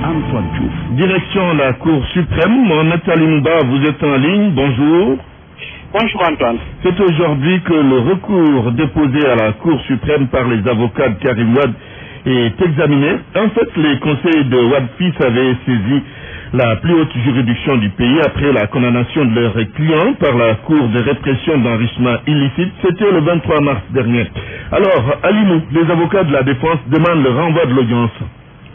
Antoine Diouf. Direction la Cour suprême, Nathalie Mouba, vous êtes en ligne, bonjour. Bonjour Antoine. C'est aujourd'hui que le recours déposé à la Cour suprême par les avocats de Karim Wade est examiné. En fait, les conseils de Wade Fils avaient saisi la plus haute juridiction du pays après la condamnation de leurs clients par la Cour de répression d'enrichissement illicite. C'était le 23 mars dernier. Alors, Alimou, les avocats de la défense demandent le renvoi de l'audience.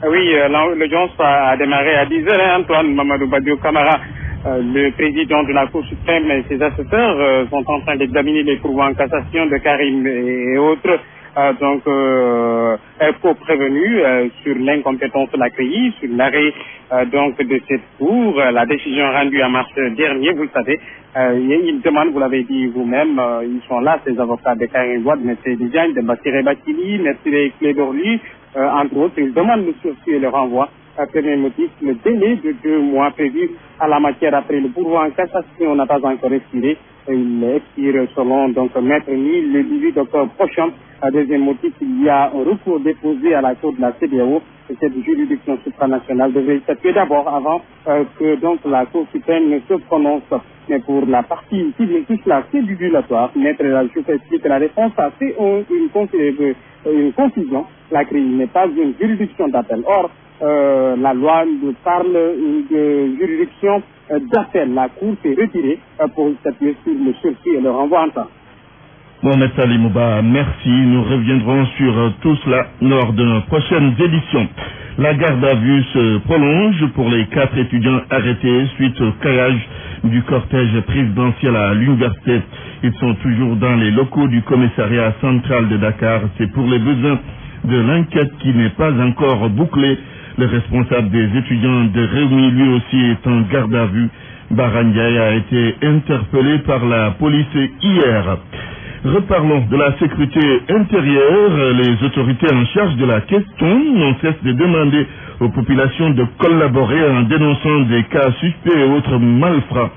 Oui, l'audience a démarré à 10h, Antoine. Mamadou Badio Camara, le président de la Cour suprême et ses assesseurs sont en train d'examiner les pourvois en cassation de Karim et autres. Co-prévenus sur l'incompétence de la CREI, sur l'arrêt de cette cour, la décision rendue en mars dernier, vous le savez, ils demandent, vous l'avez dit vous-même, ils sont là, ces avocats de Karim Wade, M. Diagne, de Bassiré Bakili, M. Clédorly, entre autres, ils demandent le sursis et le renvoi. Premier motif, le délai de 2 mois prévu à la matière après le pourvoi en cassation n'a pas encore expiré. Il expire selon Maître Ni le 18 octobre prochain. Deuxième motif, il y a un recours déposé à la Cour de la CEDEAO. Cette juridiction supranationale devait statuer d'abord avant que la Cour suprême ne se prononce. Mais pour la partie civile, tout cela c'est divulatoire. Maître Lajouf explique que la réponse a fait une confusion. La CREI n'est pas une juridiction d'appel. Or, la loi nous parle de juridiction d'appel. La Cour s'est retirée pour statuer sur le sursis et le renvoi en temps. Mohamed Ali Mouba, merci. Nous reviendrons sur tout cela lors de nos prochaines éditions. La garde à vue se prolonge pour les 4 étudiants arrêtés suite au caillage du cortège présidentiel à l'université. Ils sont toujours dans les locaux du commissariat central de Dakar. C'est pour les besoins de l'enquête qui n'est pas encore bouclée. Le responsable des étudiants de Réumi, lui aussi, est en garde à vue. Barandiaï a été interpellé par la police hier. Reparlons de la sécurité intérieure. Les autorités en charge de la question n'ont cesse de demander aux populations de collaborer en dénonçant des cas suspects et autres malfrats,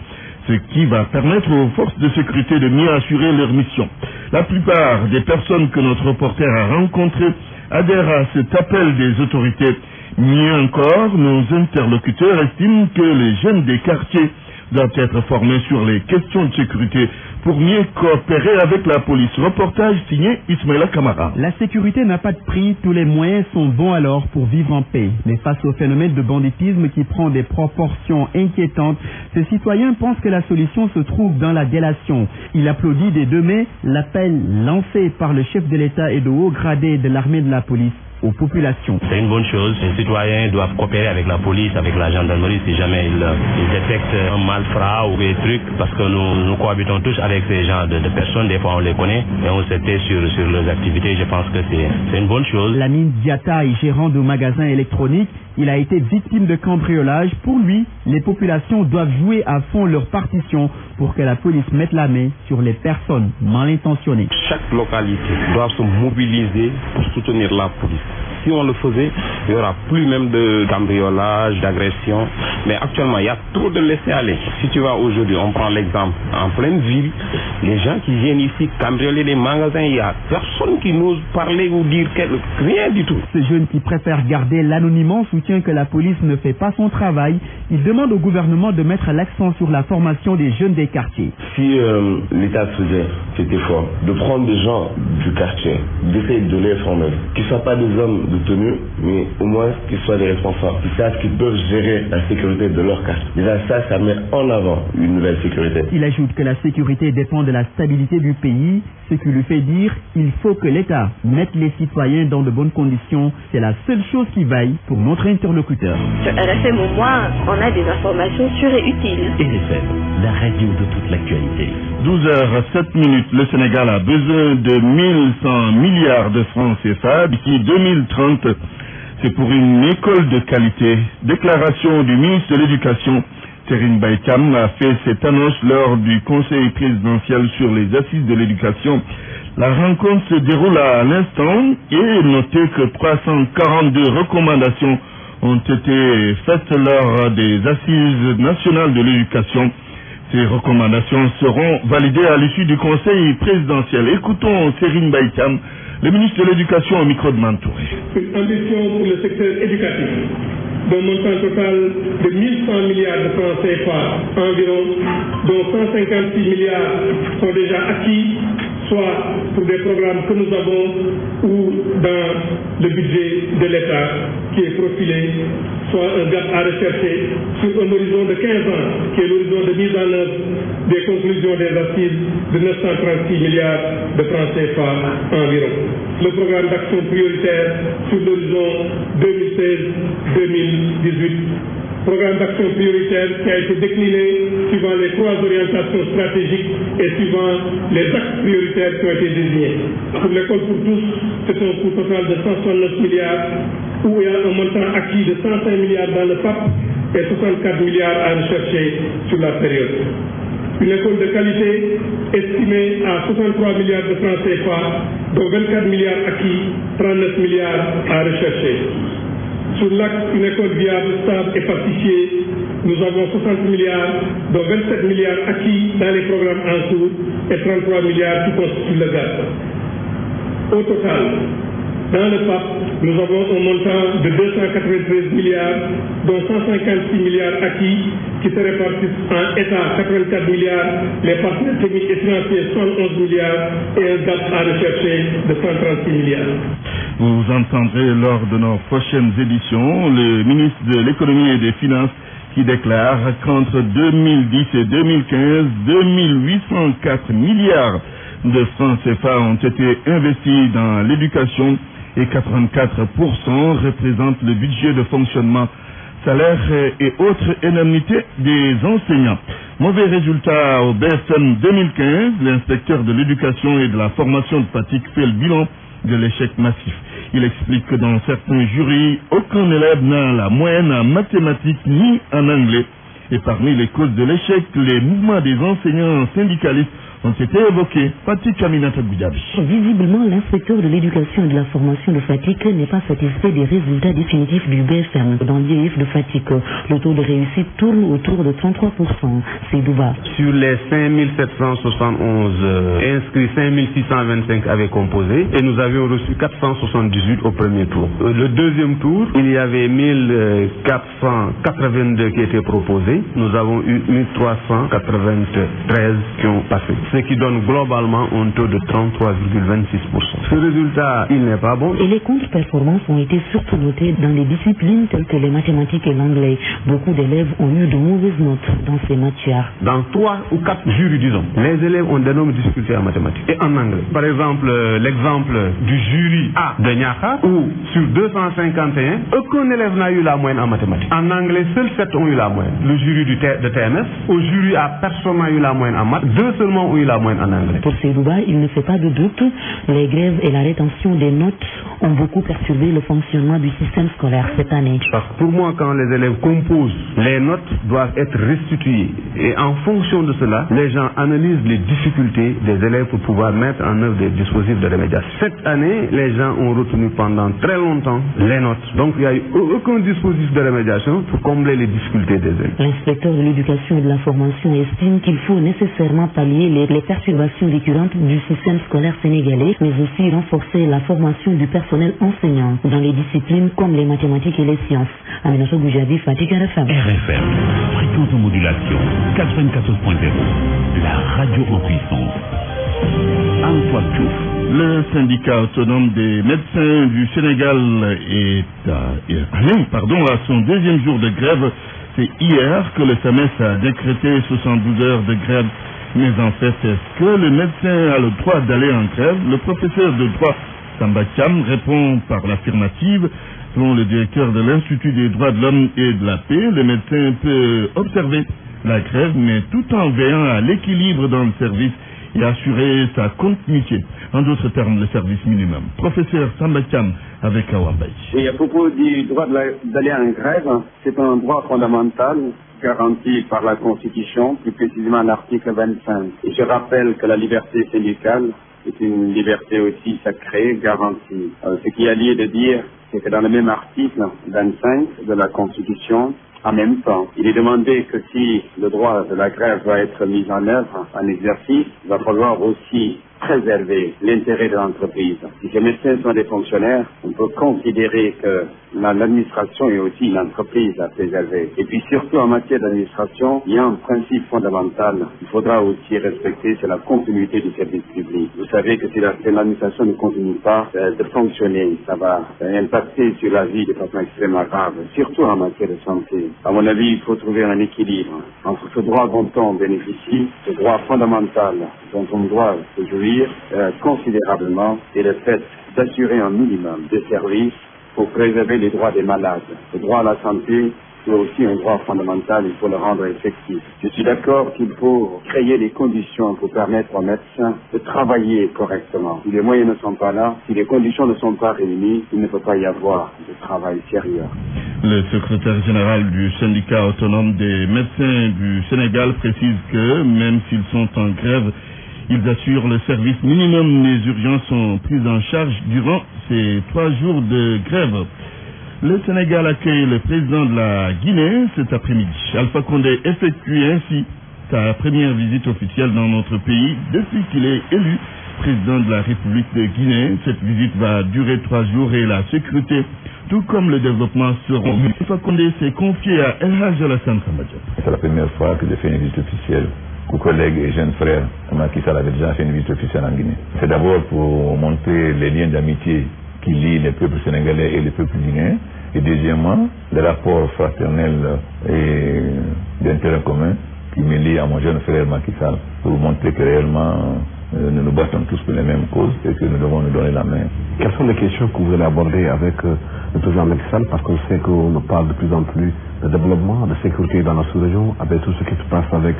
ce qui va permettre aux forces de sécurité de mieux assurer leur mission. La plupart des personnes que notre reporter a rencontrées adhèrent à cet appel des autorités. Mieux encore, nos interlocuteurs estiment que les jeunes des quartiers doivent être formés sur les questions de sécurité pour mieux coopérer avec la police. Reportage signé Ismaïla Kamara. La sécurité n'a pas de prix, tous les moyens sont bons alors pour vivre en paix. Mais face au phénomène de banditisme qui prend des proportions inquiétantes, ces citoyens pensent que la solution se trouve dans la délation. Il applaudit des 2 mains l'appel lancé par le chef de l'État et de hauts gradés de l'armée de la police aux populations. C'est une bonne chose. Les citoyens doivent coopérer avec la police, avec la gendarmerie si jamais ils détectent un malfrat ou des trucs, parce que nous cohabitons tous avec ces gens de personnes. Des fois on les connaît et on s'était sur leurs activités. Je pense que c'est une bonne chose. Lamine Diatta est gérant de magasin électronique. Il a été victime de cambriolage. Pour lui, les populations doivent jouer à fond leur partition pour que la police mette la main sur les personnes mal intentionnées. Chaque localité doit se mobiliser pour soutenir la police. Si on le faisait, il n'y aura plus même de cambriolage, d'agression. Mais actuellement, il y a trop de laisser-aller. Si tu vas aujourd'hui, on prend l'exemple, en pleine ville, les gens qui viennent ici cambrioler les magasins, il n'y a personne qui n'ose parler ou dire rien du tout. Ce jeune qui préfère garder l'anonymat soutient que la police ne fait pas son travail. Il demande au gouvernement de mettre l'accent sur la formation des jeunes des quartiers. Si l'État faisait cet effort de prendre des gens du quartier, d'essayer de les former, qu'ils ne soient pas des hommes de tenue, mais au moins qu'ils soient des responsables, qui savent qu'ils peuvent gérer la sécurité de leur quartier. Déjà ça met en avant une nouvelle sécurité. Il ajoute que la sécurité dépend de la stabilité du pays, ce qui lui fait dire qu'il faut que l'État mette les citoyens dans de bonnes conditions. C'est la seule chose qui vaille pour notre interlocuteur. Sur RFM au moins, on a des informations sûres et utiles. RFM, la radio de toute l'actualité. 12h07. Le Sénégal a besoin de 1100 milliards de francs CFA d'ici 2030. C'est pour une école de qualité. Déclaration du ministre de l'Éducation, Serine Baïkam, a fait cette annonce lors du conseil présidentiel sur les assises de l'éducation. La rencontre se déroule à l'instant et notez que 342 recommandations ont été faites lors des assises nationales de l'éducation. Ces recommandations seront validées à l'issue du conseil présidentiel. Écoutons Serine Baïkam, le ministre de l'Éducation au micro de Mantouré. Une ambition pour le secteur éducatif d'un montant total de 1100 milliards de francs CFA environ, dont 156 milliards sont déjà acquis, soit pour des programmes que nous avons ou dans le budget de l'État qui est profilé, soit un gap à rechercher sur un horizon de 15 ans, qui est l'horizon de mise en œuvre des conclusions des assises de 936 milliards de francs CFA environ. Le programme d'action prioritaire sur l'horizon 2016-2018. Programme d'action prioritaire qui a été décliné suivant les 3 orientations stratégiques et suivant les axes prioritaires qui ont été désignés. Pour l'école pour tous, c'est un coût total de 169 milliards, où il y a un montant acquis de 105 milliards dans le PAP et 64 milliards à rechercher sur la période. Une école de qualité estimée à 63 milliards de francs CFA, dont 24 milliards acquis, 39 milliards à rechercher. Sur l'axe une école viable, stable et pacifiée, nous avons 60 milliards, dont 27 milliards acquis dans les programmes en cours et 33 milliards qui constituent le gap. Au total, dans le PAP, nous avons un montant de 293 milliards, dont 156 milliards acquis, qui se répartissent en État 84 milliards, les partenaires techniques et financiers 71 milliards et un gap à rechercher de 136 milliards. Vous entendrez lors de nos prochaines éditions le ministre de l'économie et des finances qui déclare qu'entre 2010 et 2015, 2804 milliards de francs CFA ont été investis dans l'éducation et 84% représentent le budget de fonctionnement, salaire et autres indemnités des enseignants. Mauvais résultat au BFM 2015, l'inspecteur de l'éducation et de la formation de Fatick fait le bilan de l'échec massif. Il explique que dans certains jurys, aucun élève n'a la moyenne en mathématiques ni en anglais. Et parmi les causes de l'échec, les mouvements des enseignants syndicalistes ont été évoqués. Fatick Aminata Goudiaby. Visiblement, l'inspecteur de l'éducation et de la formation de Fatick n'est pas satisfait des résultats définitifs du BFM. Dans l'IEF de Fatick, le taux de réussite tourne autour de 33%. C'est Douba. Sur les 5771 inscrits, 5625 avaient composé et nous avions reçu 478 au premier tour. Le deuxième tour, il y avait 1482 qui étaient proposés. Nous avons eu 1393 qui ont passé, ce qui donne globalement un taux de 33,26%. Ce résultat, il n'est pas bon. Et les contre-performances ont été surtout notées dans les disciplines telles que les mathématiques et l'anglais. Beaucoup d'élèves ont eu de mauvaises notes dans ces matières. Dans 3 ou 4 jurys, disons, les élèves ont d'énormes difficultés en mathématiques et en anglais. Par exemple, l'exemple du jury A de Niakha, où sur 251, aucun élève n'a eu la moyenne en mathématiques. En anglais, seuls 7 ont eu la moyenne. Le jury de TMS, au jury A, personne n'a eu la moyenne en maths, 2 seulement ont eu la moyenne en anglais. Pour Seydouba, il ne fait pas de doute, les grèves et la rétention des notes ont beaucoup perturbé le fonctionnement du système scolaire cette année. Parce que pour moi, quand les élèves composent, les notes doivent être restituées. Et en fonction de cela, les gens analysent les difficultés des élèves pour pouvoir mettre en œuvre des dispositifs de remédiation. Cette année, les gens ont retenu pendant très longtemps les notes. Donc il n'y a eu aucun dispositif de remédiation pour combler les difficultés des élèves. L'inspecteur de l'éducation et de la formation estime qu'il faut nécessairement pallier les perturbations récurrentes du système scolaire sénégalais, mais aussi renforcer la formation du personnel enseignant dans les disciplines comme les mathématiques et les sciences. Aminata Goudiaby, Fatick RFM. RFM, fréquence en modulation, 94.0, la radio en puissance. Antoine Diouf. Le syndicat autonome des médecins du Sénégal est à son deuxième jour de grève. C'est hier que le SAMES a décrété 72 heures de grève. Mais en fait, est-ce que le médecin a le droit d'aller en grève? Le professeur de droit Samba Thiam répond par l'affirmative. Selon le directeur de l'Institut des droits de l'homme et de la paix, le médecin peut observer la grève, mais tout en veillant à l'équilibre dans le service et assurer sa continuité. En d'autres termes, le service minimum. Professeur Samba Thiam avec Awambay. Et à propos du droit d'aller en grève, c'est un droit fondamental garanti par la Constitution, plus précisément l'article 25. Et je rappelle que la liberté syndicale est une liberté aussi sacrée, garantie. Ce qui a lieu de dire, c'est que dans le même article 25 de la Constitution, en même temps, il est demandé que si le droit de la grève doit être mis en œuvre, en exercice, il va falloir aussi préserver l'intérêt de l'entreprise. Si ces médecins sont des fonctionnaires, on peut considérer que l'administration est aussi une entreprise à préserver. Et puis surtout en matière d'administration, il y a un principe fondamental qu'il faudra aussi respecter, c'est la continuité du service public. Vous savez que si l'administration ne continue pas de fonctionner, ça va impacter sur la vie de façon extrêmement grave, surtout en matière de santé. À mon avis, il faut trouver un équilibre entre ce droit dont on bénéficie, ce droit fondamental dont on doit se jouir considérablement, et le fait d'assurer un minimum de services pour préserver les droits des malades. Le droit à la santé, c'est aussi un droit fondamental, il faut le rendre effectif. Je suis d'accord qu'il faut créer les conditions pour permettre aux médecins de travailler correctement. Si les moyens ne sont pas là, si les conditions ne sont pas réunies, il ne peut pas y avoir de travail sérieux. Le secrétaire général du syndicat autonome des médecins du Sénégal précise que même s'ils sont en grève, ils assurent le service minimum. Les urgences sont prises en charge durant ces 3 jours de grève. Le Sénégal accueille le président de la Guinée cet après-midi. Alpha Condé effectue ainsi sa première visite officielle dans notre pays depuis qu'il est élu président de la République de Guinée. Cette visite va durer 3 jours et la sécurité, tout comme le développement, seront mieux. Alpha Condé s'est confié à El Hadj Alassane Kambadja. C'est la première fois que je fais une visite officielle aux collègues et jeunes frères. Macky Sall avait déjà fait une visite officielle en Guinée. C'est d'abord pour montrer les liens d'amitié qui lient les peuples sénégalais et les peuples guinéens. Et deuxièmement, le rapport fraternel et d'intérêt commun qui me lie à mon jeune frère Macky Sall, pour montrer que réellement nous nous battons tous pour les mêmes causes et que nous devons nous donner la main. Quelles sont les questions que vous allez aborder avec le président Macky Sall, parce qu'on sait qu'on nous parle de plus en plus de développement, de sécurité dans la sous-région, avec tout ce qui se passe avec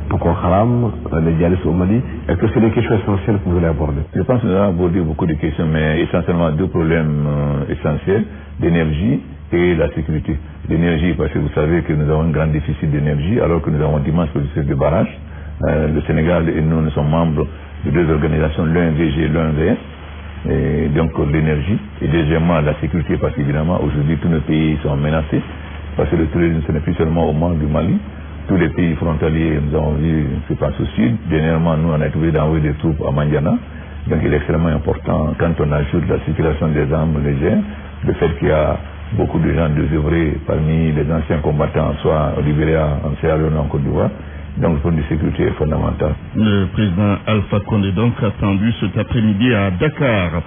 Boko Haram, les djihadistes au Mali. Est-ce que c'est des questions essentielles que vous allez aborder? Je pense que nous allons aborder beaucoup de questions, mais essentiellement 2 problèmes essentiels, l'énergie et la sécurité. L'énergie, parce que vous savez que nous avons un grand déficit d'énergie, alors que nous avons d'immenses producteurs de barrages. Le Sénégal et nous sommes membres de 2 organisations, l'un VG, l'un VS, et donc l'énergie. Et deuxièmement, la sécurité, parce qu'évidemment, aujourd'hui, tous nos pays sont menacés, parce que le terrorisme, ce n'est plus seulement au Mali, du Mali. Tous les pays frontaliers, nous avons vu ce qui se passe au sud. Dernièrement, nous, on a trouvé d'envoyer des troupes à Mandiana. Donc, il est extrêmement important, quand on ajoute la circulation des armes légères, le fait qu'il y a beaucoup de gens désœuvrés parmi les anciens combattants, soit au Libéria, en Sierra Leone, en Côte d'Ivoire. Donc, le point de sécurité est fondamental. Le président Alpha Condé donc attendu cet après-midi à Dakar.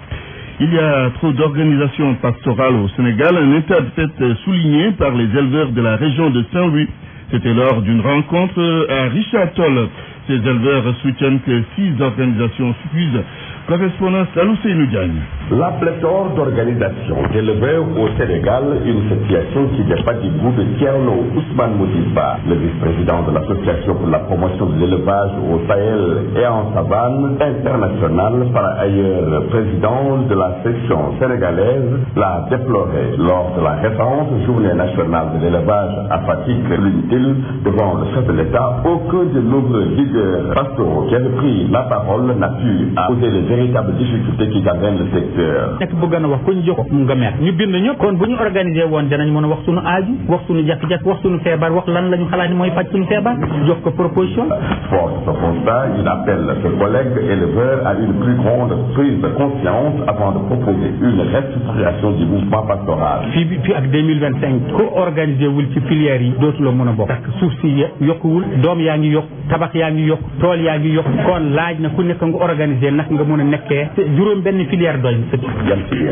Il y a trop d'organisations pastorales au Sénégal, un état de fait souligné par les éleveurs de la région de Saint-Louis. C'était lors d'une rencontre à Richard Toll. Ces éleveurs soutiennent que 6 organisations suffisent. Correspondance à Ousseynou Diagne. La pléthore d'organisations d'éleveurs au Sénégal, une situation qui n'est pas du goût de Thierno Ousmane Modiba, le vice-président de l'Association pour la promotion de l'élevage au Sahel et en savane internationale, par ailleurs président de la section sénégalaise, l'a déploré lors de la récente journée nationale de l'élevage à Fatick, l'UNITIL, devant le chef de l'État. Aucun de nombreux leaders pastoraux qui avaient pris la parole n'a pu poser les véritables difficultés qui gangrènent le secteur. nekk bëgg na wax ku ñu jox mu nga mer ñu bind ñëpp kon bu ñu organisé woon danañ mën a wax suñu aaju wax suñu jafe-jafe wax suñu feebar wax lan la ñu xalaat ni mooy faj suñu feebar jox ko proposition. Fort de ce constat, il appelle ses collègues éleveurs à une plus grande prise de conscience avant de proposer une restructuration du mouvement pastoral. fii ak 2025 ko organisé wul ci filière yi dootuloo mën a bokk parce que suuf si yokkuwul doom yaa ngi yokk tabax yaa ngi yokk tool yaa ngi yokk kon laaj na ku nekk nga organisé nag nga mën a nekkee juróom benn filière doy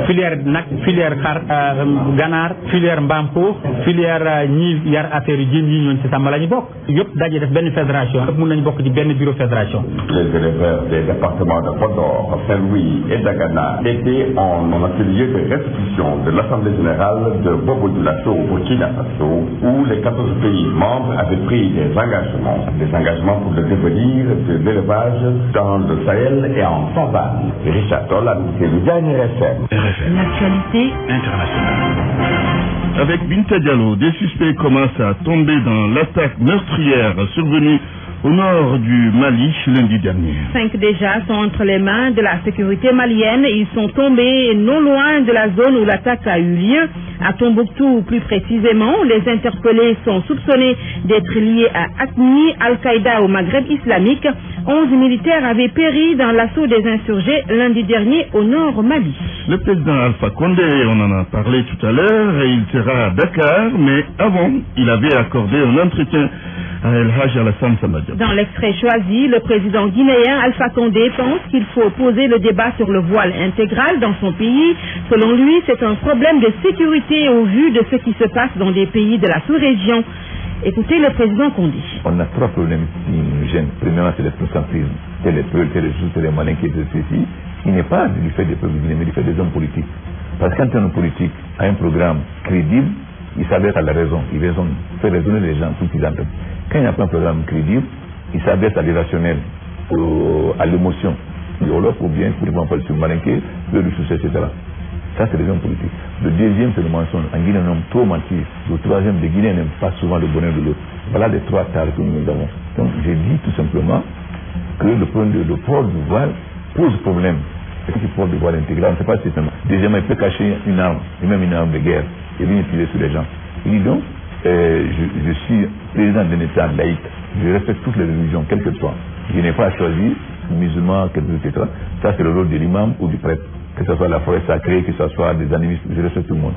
filière nag filière xar ganaar filière mbaam xuux filière ñi yar affaire yu jën yi ñooñu ci sàmm la ñu bokk yëpp daje def benn fédération mën nañu bokk ci benn bureau fédération. Les éleveurs des départements de Podor, Saint-Louis et Dagana étaient en atelier de restitution de l'Assemblée générale de Bobo-Dioulasso au Burkina Faso, où les 14 pays membres avaient pris des engagements pour le devenir de l'élevage dans le Sahel et en savane. Richard Toll a c'est le dernier RFM. Une actualité internationale. Avec Binta Diallo, des suspects commencent à tomber dans l'attaque meurtrière survenue au nord du Mali lundi dernier. 5 déjà sont entre les mains de la sécurité malienne. Ils sont tombés non loin de la zone où l'attaque a eu lieu. À Tombouctou, plus précisément, les interpellés sont soupçonnés d'être liés à AQMI, Al-Qaïda au Maghreb islamique. 11 militaires avaient péri dans l'assaut des insurgés lundi dernier au nord Mali. Le président Alpha Condé, on en a parlé tout à l'heure, il sera à Dakar, mais avant, il avait accordé un entretien à El Hajj Alassane Samadia. Dans l'extrait choisi, le président guinéen Alpha Condé pense qu'il faut poser le débat sur le voile intégral dans son pays. Selon lui, c'est un problème de sécurité au vu de ce qui se passe dans des pays de la sous-région. Écoutez le président Condé. On a 3 problèmes qui nous gênent. Premièrement, c'est le procentrisme. C'est les peuples, c'est les choses, c'est les malins qui exercent ici. Ce n'est pas du fait des peuples guinéens, mais du fait des hommes politiques. Parce que quand un homme politique a un programme crédible, il s'adresse à la raison. Il fait raisonner les gens tout qu'ils entendent. Quand il n'y a pas un programme crédible, il s'adresse à l'irrationnel, à l'émotion. Il ou bien, pour ne pas le malinquer, le succès, etc. Ça, c'est les hommes politiques. Le deuxième, c'est le mensonge. En Guinée, on aime trop mentir. Le troisième, les Guinéens n'aiment pas souvent le bonheur de l'autre. Voilà les 3 tares que nous avons. Donc, j'ai dit tout simplement que le port du voile pose problème. Ce qui porte du voile intégral, on ne sait pas si c'est un... Deuxièmement, il peut cacher une arme, et même une arme de guerre, et venir tirer sur les gens. Il dit donc, je suis président d'un État laïque, je respecte toutes les religions, quelles que soient. Je n'ai pas choisi musulman, etc. Ça, c'est le rôle de l'imam ou du prêtre. Que ce soit la forêt sacrée, que ce soit des animistes, je respecte tout le monde.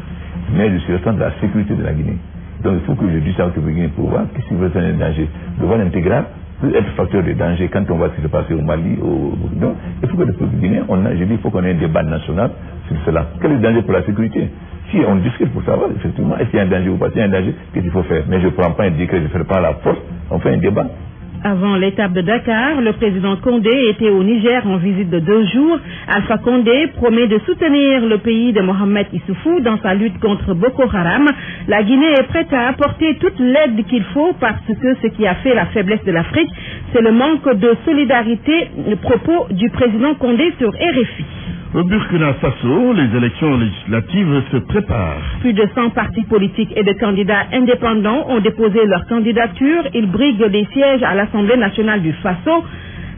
Mais je suis responsable de la sécurité de la Guinée. Donc il faut que je dise ça au Guinée pour voir qu'est-ce qui veut être un danger. Le voile intégral peut être facteur de danger quand on voit ce qui se passe au Mali, au Burkina. Il faut que le peuple guinéen, il faut qu'on ait un débat national sur cela. Quel est le danger pour la sécurité? Si on discute pour savoir, effectivement, est-ce qu'il y a un danger ou pas, s'il y a un danger, qu'est-ce qu'il faut faire? Mais je ne prends pas un décret, je ne fais pas la force, on fait un débat. Avant l'étape de Dakar, le président Condé était au Niger en visite de 2 jours. Alpha Condé promet de soutenir le pays de Mohamed Issoufou dans sa lutte contre Boko Haram. La Guinée est prête à apporter toute l'aide qu'il faut parce que ce qui a fait la faiblesse de l'Afrique, c'est le manque de solidarité. Propos du président Condé sur RFI. Au Burkina Faso, les élections législatives se préparent. Plus de 100 partis politiques et de candidats indépendants ont déposé leur candidature. Ils briguent des sièges à l'Assemblée nationale du Faso.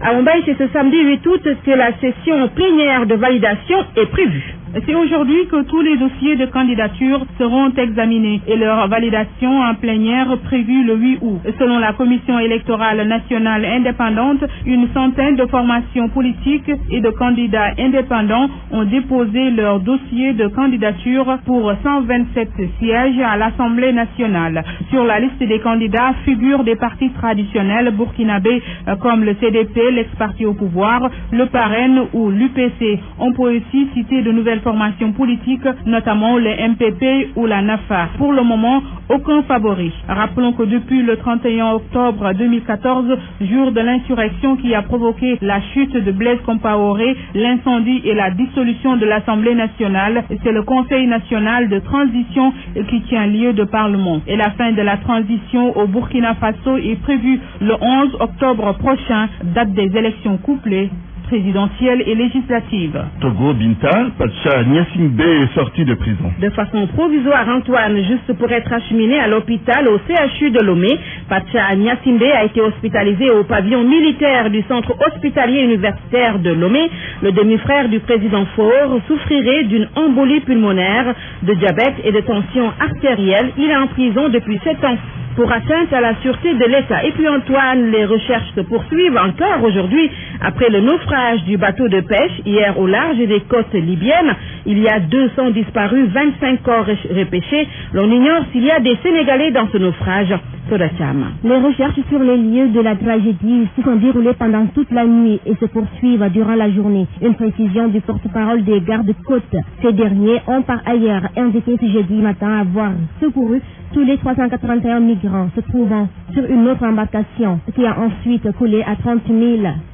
À Mumbai, c'est ce samedi 8 août que la session plénière de validation est prévue. C'est aujourd'hui que tous les dossiers de candidature seront examinés et leur validation en plénière prévue le 8 août. Selon la Commission électorale nationale indépendante, une centaine de formations politiques et de candidats indépendants ont déposé leur dossier de candidature pour 127 sièges à l'Assemblée nationale. Sur la liste des candidats figurent des partis traditionnels burkinabés comme le CDP, l'ex-parti au pouvoir, le PAREN ou l'UPC. On peut aussi citer de nouvelles formations politiques, notamment le MPP ou la NAFA. Pour le moment, aucun favori. Rappelons que depuis le 31 octobre 2014, jour de l'insurrection qui a provoqué la chute de Blaise Compaoré, l'incendie et la dissolution de l'Assemblée nationale, c'est le Conseil national de transition qui tient lieu de parlement. Et la fin de la transition au Burkina Faso est prévue le 11 octobre prochain, date des élections couplées présidentielle et législative. Togo Binta, Pacha Niasimbe est sorti de prison. De façon provisoire, Antoine, juste pour être acheminé à l'hôpital au CHU de Lomé. Pacha Niasimbe a été hospitalisé au pavillon militaire du centre hospitalier universitaire de Lomé. Le demi-frère du président Faure souffrirait d'une embolie pulmonaire, de diabète et de tension artérielle. Il est en prison depuis 7 ans pour atteinte à la sûreté de l'État. Et puis Antoine, les recherches se poursuivent encore aujourd'hui après le naufrage du bateau de pêche hier au large des côtes libyennes. Il y a 200 disparus, 25 corps repêchés. L'on ignore s'il y a des Sénégalais dans ce naufrage. Les recherches sur les lieux de la tragédie se sont déroulées pendant toute la nuit et se poursuivent durant la journée. Une précision du porte-parole des gardes-côtes. Ces derniers ont par ailleurs invité ce jeudi matin à avoir secouru tous les 381 migrants se trouvant sur une autre embarcation qui a ensuite coulé à 30 000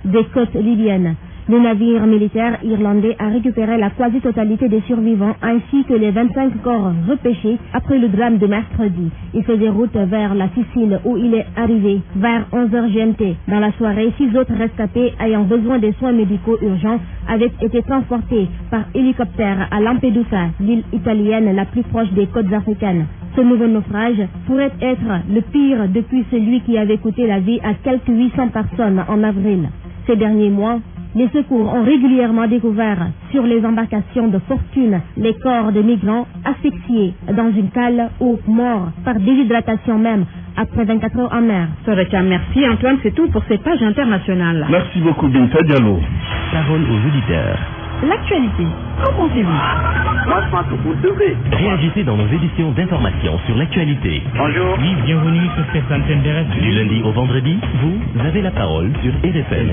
des côtes libyennes. Le navire militaire irlandais a récupéré la quasi-totalité des survivants ainsi que les 25 corps repêchés après le drame de mercredi. Il faisait route vers la Sicile où il est arrivé vers 11h GMT. Dans la soirée, 6 autres rescapés ayant besoin des soins médicaux urgents avaient été transportés par hélicoptère à Lampedusa, l'île italienne la plus proche des côtes africaines. Ce nouveau naufrage pourrait être le pire depuis celui qui avait coûté la vie à quelques 800 personnes en avril. Ces derniers mois, les secours ont régulièrement découvert sur les embarcations de fortune les corps de migrants asphyxiés dans une cale ou morts par déshydratation même après 24 heures en mer. Merci Antoine, c'est tout pour cette page internationale. Merci beaucoup Binta Diallo. Parole aux auditeurs. L'actualité, qu'en pensez-vous? Moi, je pense que vous devez. Réagissez dans nos éditions d'information sur l'actualité. Bonjour. Oui, bienvenue sur cette antenne d'RFM. Du lundi au vendredi, vous avez la parole sur RFM.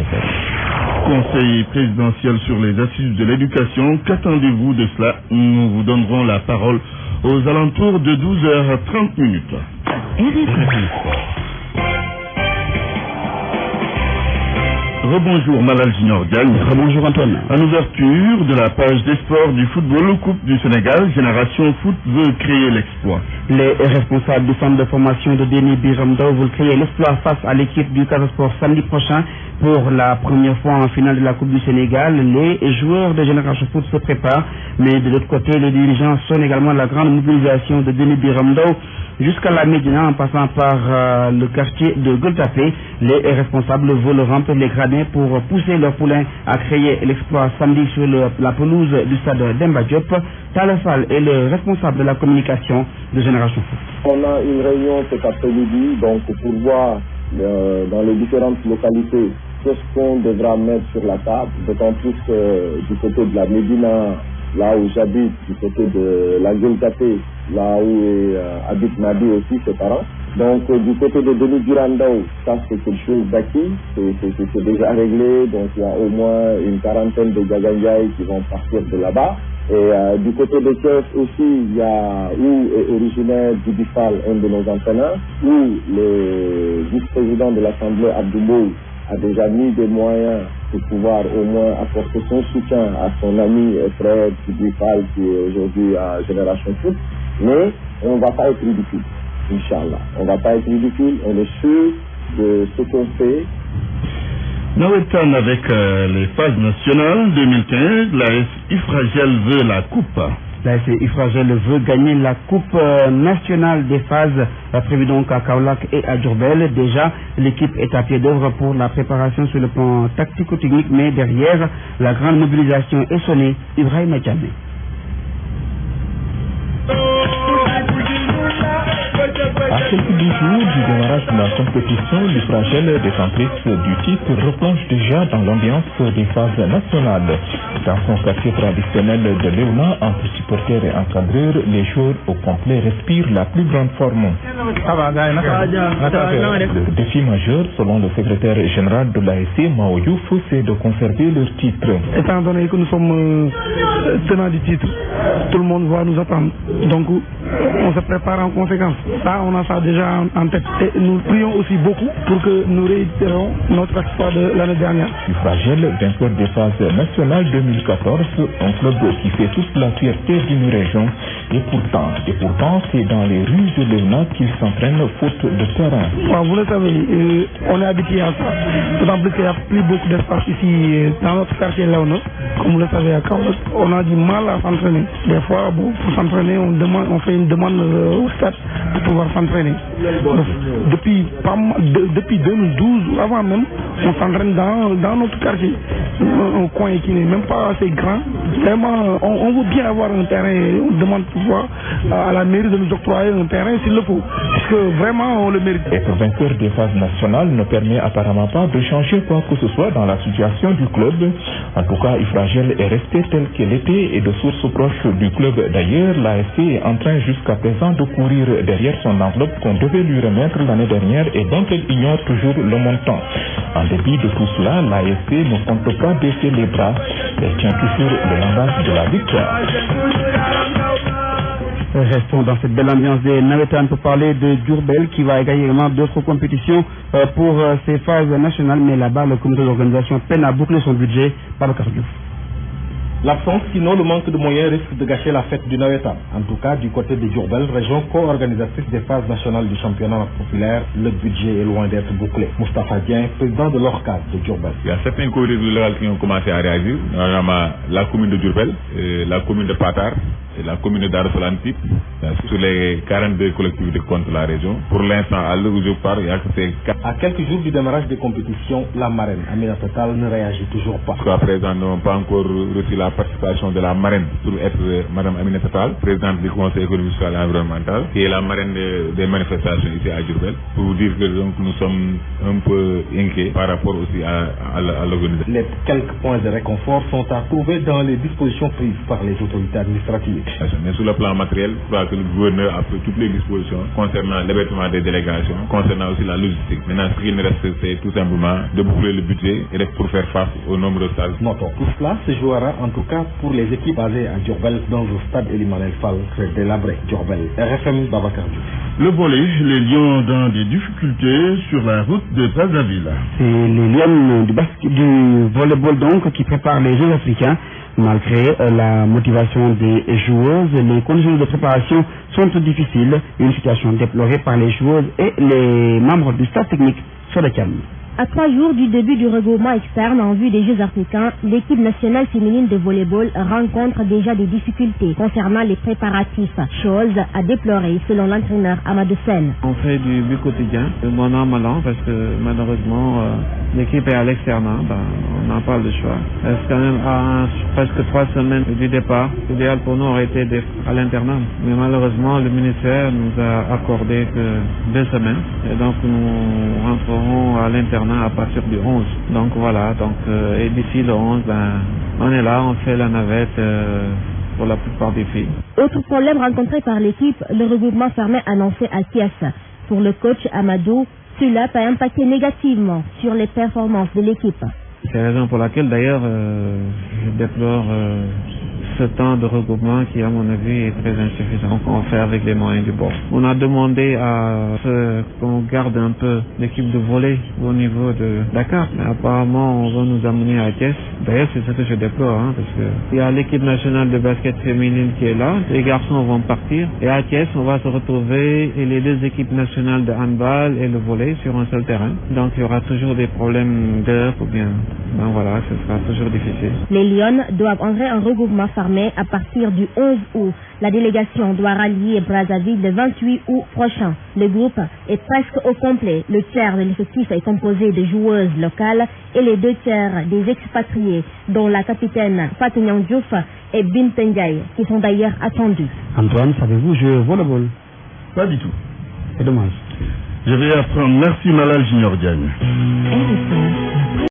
Conseil présidentiel sur les assises de l'éducation. Qu'attendez-vous de cela? Nous vous donnerons la parole aux alentours de 12h30. Rebonjour Malal Junior Diagne. Rebonjour Antoine. En ouverture de la page des sports du football, Coupe du Sénégal, Génération Foot veut créer l'exploit. Les responsables du centre de formation de Denis Biramdao veulent créer l'exploit face à l'équipe du Casa Sport samedi prochain. Pour la première fois en finale de la Coupe du Sénégal, les joueurs de Génération Foot se préparent, mais de l'autre côté, les dirigeants sonnent également la grande mobilisation de Denis Biramdao jusqu'à la Médina en passant par le quartier de Gueule-Tapée. Les responsables veulent remplir les gradins pour pousser leur poulain à créer l'exploit samedi sur la pelouse du stade Demba Diop. Talafal est le responsable de la communication de Génération Foot. On a une réunion cet après-midi donc pour voir dans les différentes localités qu'est-ce qu'on devra mettre sur la table, d'autant plus que du côté de la Médina, là où j'habite, du côté de la Gueule-Tapée, là où habite Madi aussi, ses parents. Donc du côté de Denis Biramdao, ça c'est quelque chose d'acquis, c'est déjà réglé, donc il y a au moins une quarantaine de Gagandiaï qui vont partir de là-bas. Et du côté de Thiès aussi, il y a où est originaire du Bifal, un de nos entraîneurs, où le vice-président de l'Assemblée, Abdoumou, a déjà mis des moyens pour pouvoir au moins apporter son soutien à son ami et frère du Bifal qui est aujourd'hui à Génération Foot. Mais on ne va pas être ridicule, Inch'Allah. On ne va pas être ridicule, on est sûr de ce qu'on fait. Nawetan avec les phases nationales 2015, l'AS Ifragel veut la coupe. L'AS Ifragel veut gagner la coupe nationale des phases prévue donc à Kaolack et à Diourbel. Déjà, l'équipe est à pied d'œuvre pour la préparation sur le plan tactico-technique, mais derrière, la grande mobilisation est sonnée. Ibrahim Adjamé. À quelques jours du démarrage de la compétition, l'Ifragel décentriste du titre replonge déjà dans l'ambiance des phases nationales. Dans son quartier traditionnel de Léona, entre supporters et encadreurs, les joueurs au complet respirent la plus grande forme. Le défi majeur, selon le secrétaire général de l'ASC, Mao Youf, c'est de conserver leur titre. Étant donné que nous sommes tenants du titre, tout le monde va nous attendre. Donc, on se prépare en conséquence. Ça, on a ça déjà en tête. Et nous prions aussi beaucoup pour que nous réitérons notre exploit de l'année dernière. Ifragel, vainqueur des phases nationales 2014, un club qui fait toute la fierté d'une région. Et pourtant, c'est dans les rues de Léona qu'il s'entraîne faute de terrain. Bon, vous le savez, on est habitué à ça. D'autant plus qu'il n'y a plus beaucoup d'espace ici dans notre quartier Léona. Comme vous le savez, à Kaolack, on a du mal à s'entraîner. Des fois, bon, pour s'entraîner, on fait une demande au stade pour pouvoir s'entraîner. Depuis 2012 ou avant même, on s'entraîne dans notre quartier. Un coin qui n'est même pas assez grand. Vraiment, on veut bien avoir un terrain. On demande pouvoir à la mairie de nous octroyer un terrain s'il le faut. Parce que vraiment, on le mérite. Être vainqueur des phases nationales ne permet apparemment pas de changer quoi que ce soit dans la situation du club. En tout cas, Ifragel est resté tel qu'elle était et de sources proches du club d'ailleurs, l'ASC est en train jusqu'à présent de courir derrière son enveloppe qu'on devait lui remettre l'année dernière et dont elle ignore toujours le montant. En dépit de tout cela, l'ASC ne compte pas baisser les bras. Elle tient toujours le langage de la victoire. Restons dans cette belle ambiance des Nawetan pour parler de Diourbel qui va gagner également d'autres compétitions pour ces phases nationales. Mais là-bas, le comité d'organisation peine à boucler son budget par le cardio. L'absence, sinon le manque de moyens, risque de gâcher la fête du Nawetan. En tout cas, du côté de Diourbel, région co-organisatrice des phases nationales du championnat populaire, le budget est loin d'être bouclé. Moustapha Dien, président de l'ORCAD de Diourbel. Il y a certains comités locaux qui ont commencé à réagir, notamment la commune de Diourbel, la commune de Patar, et la commune d'Arsalanti, Sur les 42 collectivités contre la région, pour l'instant, à l'heure où je parle, il y a que ces 4. À quelques jours du démarrage des compétitions, la marraine Aminata Tall ne réagit toujours pas. Jusqu'à présent, nous n'avons pas encore reçu la participation de la marraine pour être Mme Aminata Tall, présidente du Conseil économique, social et environnemental, qui est la marraine des manifestations ici à Diourbel, pour vous dire que donc, nous sommes un peu inquiets par rapport aussi à l'organisation. Les quelques points de réconfort sont à trouver dans les dispositions prises par les autorités administratives. Mais sur le plan matériel, je crois que le gouverneur a pris toutes les dispositions concernant l'hébergement des délégations, concernant aussi la logistique. Maintenant, ce qu'il me reste, c'est tout simplement de boucler le budget et pour faire face au nombre de stades. Notons, tout cela se jouera en tout cas pour les équipes basées à Diourbel dans le stade Elimanel Fall, très délabré. Diourbel, RFM Babacar Diouf. Le volley, les Lions dans des difficultés sur la route de Brazzaville. C'est les Lions du volleyball donc qui préparent les Jeux africains. Malgré la motivation des joueuses, les conditions de préparation sont difficiles. Une situation déplorée par les joueuses et les membres du staff technique sur le calme. À 3 jours du début du regroupement externe en vue des Jeux africains, l'équipe nationale féminine de volleyball rencontre déjà des difficultés concernant les préparatifs, chose à déplorer selon l'entraîneur Amadou Sen. On fait du but quotidien, de bon an, mal an, parce que malheureusement l'équipe est à l'externat, on n'a pas le choix. C'est quand même à presque 3 semaines du départ. L'idéal pour nous aurait été d'être à l'internat, mais malheureusement le ministère nous a accordé que 2 semaines, et donc nous rentrerons à l'internat à partir du 11. Donc voilà, et d'ici le 11, on est là, on fait la navette pour la plupart des filles. Autre problème rencontré par l'équipe, le regroupement fermé annoncé à Thiès. Pour le coach Amadou, cela peut impacter négativement sur les performances de l'équipe. C'est la raison pour laquelle d'ailleurs je déplore ce temps de regroupement qui à mon avis est très insuffisant. On fait avec les moyens du bord. On a demandé à ce qu'on garde un peu l'équipe de volley au niveau de Dakar, mais apparemment on va nous amener à Thiès. D'ailleurs c'est ce que je déplore, parce qu'il y a l'équipe nationale de basket féminine qui est là, les garçons vont partir et à Thiès on va se retrouver et les 2 équipes nationales de handball et le volley sur un seul terrain. Donc il y aura toujours des problèmes d'heure ou bien, voilà, ce sera toujours difficile. Les Lions doivent entrer en regroupement fermé à partir du 11 août. La délégation doit rallier Brazzaville le 28 août prochain. Le groupe est presque au complet. Le tiers de l'effectif est composé de joueuses locales et les 2 tiers des expatriés, dont la capitaine Fatou Niang Diouf et Binta Ndiaye, qui sont d'ailleurs attendus. Antoine, savez-vous jouer au volleyball? Pas du tout. C'est dommage. Je vais apprendre. Merci Malal Junior Diagne.